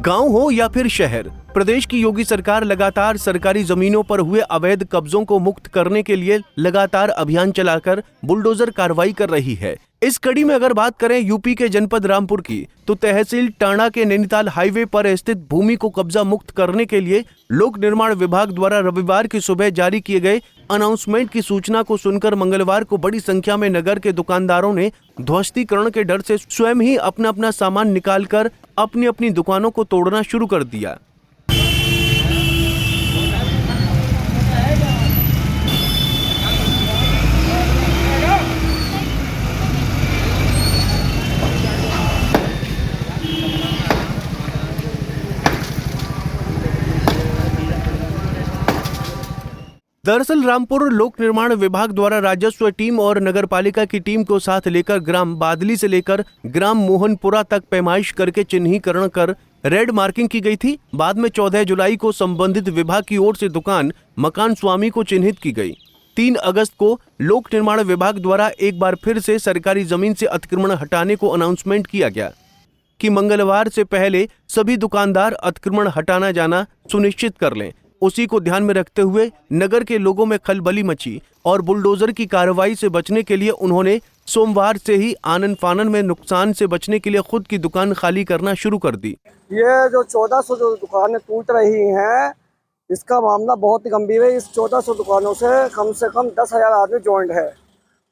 गांव हो या फिर शहर, प्रदेश की योगी सरकार लगातार सरकारी जमीनों पर हुए अवैध कब्जों को मुक्त करने के लिए लगातार अभियान चलाकर बुलडोजर कार्रवाई कर रही है। इस कड़ी में अगर बात करें यूपी के जनपद रामपुर की, तो तहसील टांडा के नैनीताल हाईवे पर स्थित भूमि को कब्जा मुक्त करने के लिए लोक निर्माण विभाग द्वारा रविवार की सुबह जारी किए गए अनाउंसमेंट की सूचना को सुनकर मंगलवार को बड़ी संख्या में नगर के दुकानदारों ने ध्वस्तीकरण के डर से स्वयं ही अपना अपना सामान निकालकर अपनी अपनी दुकानों को तोड़ना शुरू कर दिया। दरअसल रामपुर लोक निर्माण विभाग द्वारा राजस्व टीम और नगरपालिका की टीम को साथ लेकर ग्राम बादली से लेकर ग्राम मोहनपुरा तक पैमाइश करके चिन्हीकरण कर रेड मार्किंग की गई थी। बाद में 14 जुलाई को संबंधित विभाग की ओर से दुकान मकान स्वामी को चिन्हित की गई। 3 अगस्त को लोक निर्माण विभाग द्वारा एक बार फिर से सरकारी जमीन से अतिक्रमण हटाने को अनाउंसमेंट किया गया कि मंगलवार से पहले सभी दुकानदार अतिक्रमण हटाना जाना सुनिश्चित कर लें। उसी को ध्यान में रखते हुए नगर के लोगों में खलबली मची और बुलडोजर की कार्रवाई से बचने के लिए उन्होंने सोमवार से ही आनन फानन में नुकसान से बचने के लिए खुद की दुकान खाली करना शुरू कर दी। ये जो 1400 जो दुकानें टूट रही हैं, इसका मामला बहुत ही गंभीर है। इस 1400 दुकानों से कम 10,000 आदमी जॉइंट है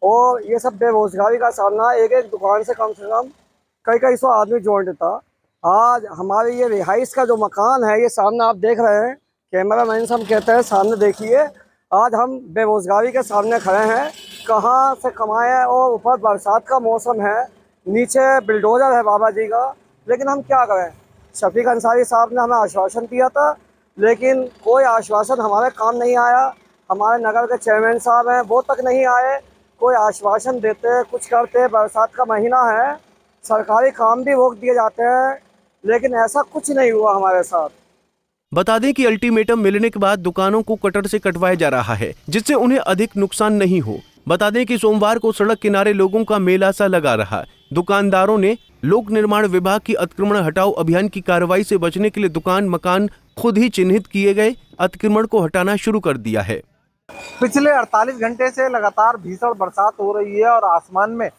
और ये सब बेरोजगारी का सामना, एक दुकान से कम कई सौ आदमी जॉइंट था। आज हमारे ये रिहाइश का जो मकान है, ये सामने आप देख रहे हैं, कैमरा मैन सब कहते हैं सामने देखिए। आज हम बेरोजगारी के सामने खड़े हैं, कहाँ से कमाएं और ऊपर बरसात का मौसम है, नीचे बिल्डोजर है बाबा जी का, लेकिन हम क्या करें। शफीक अंसारी साहब ने हमें आश्वासन दिया था, लेकिन कोई आश्वासन हमारे काम नहीं आया। हमारे नगर के चेयरमैन साहब हैं, वो तक नहीं आए। कोई आश्वासन देते कुछ करते, बरसात का महीना है, सरकारी काम भी रोक दिए जाते हैं, लेकिन ऐसा कुछ नहीं हुआ हमारे साथ। बता दें कि अल्टीमेटम मिलने के बाद दुकानों को कटर से कटवाया जा रहा है, जिससे उन्हें अधिक नुकसान नहीं हो। बता दें कि सोमवार को सड़क किनारे लोगों का मेला सा लगा रहा। दुकानदारों ने लोक निर्माण विभाग की अतिक्रमण हटाओ अभियान की कार्रवाई से बचने के लिए दुकान मकान खुद ही चिन्हित किए गए अतिक्रमण को हटाना शुरू कर दिया है। पिछले 48 घंटे से लगातार भीषण बरसात हो रही है और आसमान में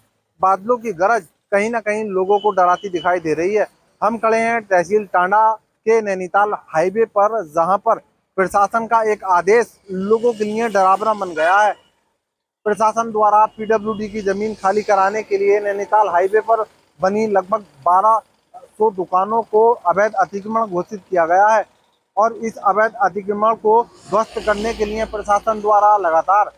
बादलों की गरज कहीं ना कहीं लोगों को डराती दिखाई दे रही है। हम खड़े हैं तहसील टांडा के नैनीताल हाईवे पर, जहां पर प्रशासन का एक आदेश लोगों के लिए डरावना बन गया है। प्रशासन द्वारा पीडब्ल्यूडी की जमीन खाली कराने के लिए नैनीताल हाईवे पर बनी लगभग 1200 दुकानों को अवैध अतिक्रमण घोषित किया गया है और इस अवैध अतिक्रमण को ध्वस्त करने के लिए प्रशासन द्वारा लगातार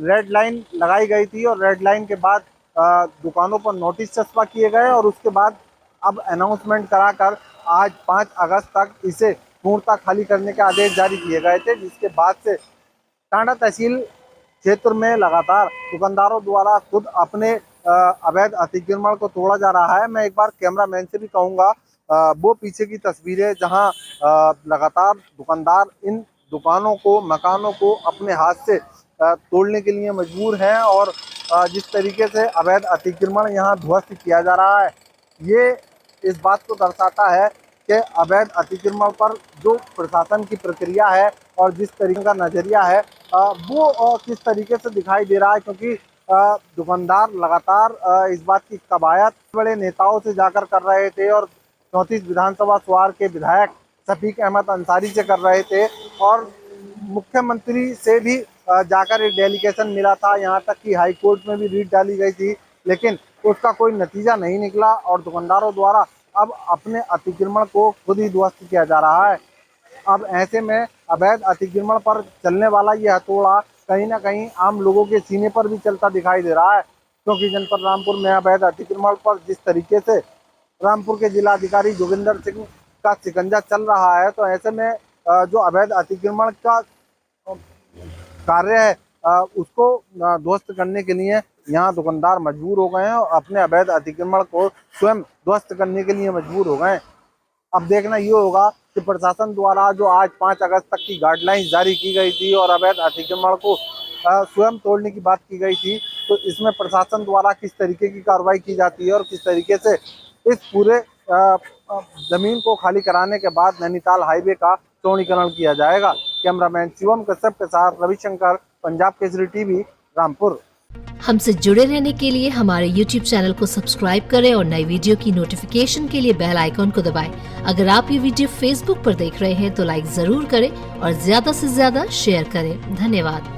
रेड लाइन लगाई गई थी और रेड लाइन के बाद दुकानों पर नोटिस चस्पा किए गए और उसके बाद अब अनाउंसमेंट कराकर आज 5 अगस्त तक इसे पूर्णतः खाली करने के आदेश जारी किए गए थे, जिसके बाद से टांडा तहसील क्षेत्र में लगातार दुकानदारों द्वारा खुद अपने अवैध अतिक्रमण को तोड़ा जा रहा है। मैं एक बार कैमरामैन से भी कहूँगा, वो पीछे की तस्वीरें जहां लगातार दुकानदार इन दुकानों को मकानों को अपने हाथ से तोड़ने के लिए मजबूर हैं और जिस तरीके से अवैध अतिक्रमण यहां ध्वस्त किया जा रहा है, ये इस बात को दर्शाता है कि अवैध अतिक्रमण पर जो प्रशासन की प्रक्रिया है और जिस तरीके का नज़रिया है वो किस तरीके से दिखाई दे रहा है, क्योंकि दुकानदार लगातार इस बात की कवायद बड़े नेताओं से जाकर कर रहे थे और 34 विधानसभा स्वार के विधायक शफीक अहमद अंसारी से कर रहे थे और मुख्यमंत्री से भी जाकर एक डेलीगेशन मिला था। यहाँ तक कि हाई कोर्ट में भी रीट डाली गई थी, लेकिन उसका कोई नतीजा नहीं निकला और दुकानदारों द्वारा अब अपने अतिक्रमण को खुद ही ध्वस्त किया जा रहा है। अब ऐसे में अवैध अतिक्रमण पर चलने वाला ये हथौड़ा कहीं ना कहीं आम लोगों के सीने पर भी चलता दिखाई दे रहा है, क्योंकि जनपद रामपुर में अवैध अतिक्रमण पर जिस तरीके से रामपुर के जिलाधिकारी जोगिंदर सिंह का शिकंजा चल रहा है, तो ऐसे में जो अवैध अतिक्रमण का कार्य है उसको ध्वस्त करने के लिए यहाँ दुकानदार मजबूर हो गए हैं और अपने अवैध अतिक्रमण को स्वयं ध्वस्त करने के लिए मजबूर हो गए हैं। अब देखना ये होगा कि प्रशासन द्वारा जो आज 5 अगस्त तक की गाइडलाइंस जारी की गई थी और अवैध अतिक्रमण को स्वयं तोड़ने की बात की गई थी, तो इसमें प्रशासन द्वारा किस तरीके की कार्रवाई की जाती है और किस तरीके से इस पूरे जमीन को खाली कराने के बाद नैनीताल हाईवे का चौड़ीकरण किया जाएगा। कैमरामैन शिवम कश्यप के साथ रविशंकर, पंजाब केसरी टीवी, रामपुर। हमसे जुड़े रहने के लिए हमारे YouTube चैनल को सब्सक्राइब करें और नई वीडियो की नोटिफिकेशन के लिए बेल आइकॉन को दबाएं। अगर आप ये वीडियो Facebook पर देख रहे हैं तो लाइक जरूर करें और ज्यादा से ज्यादा शेयर करें। धन्यवाद।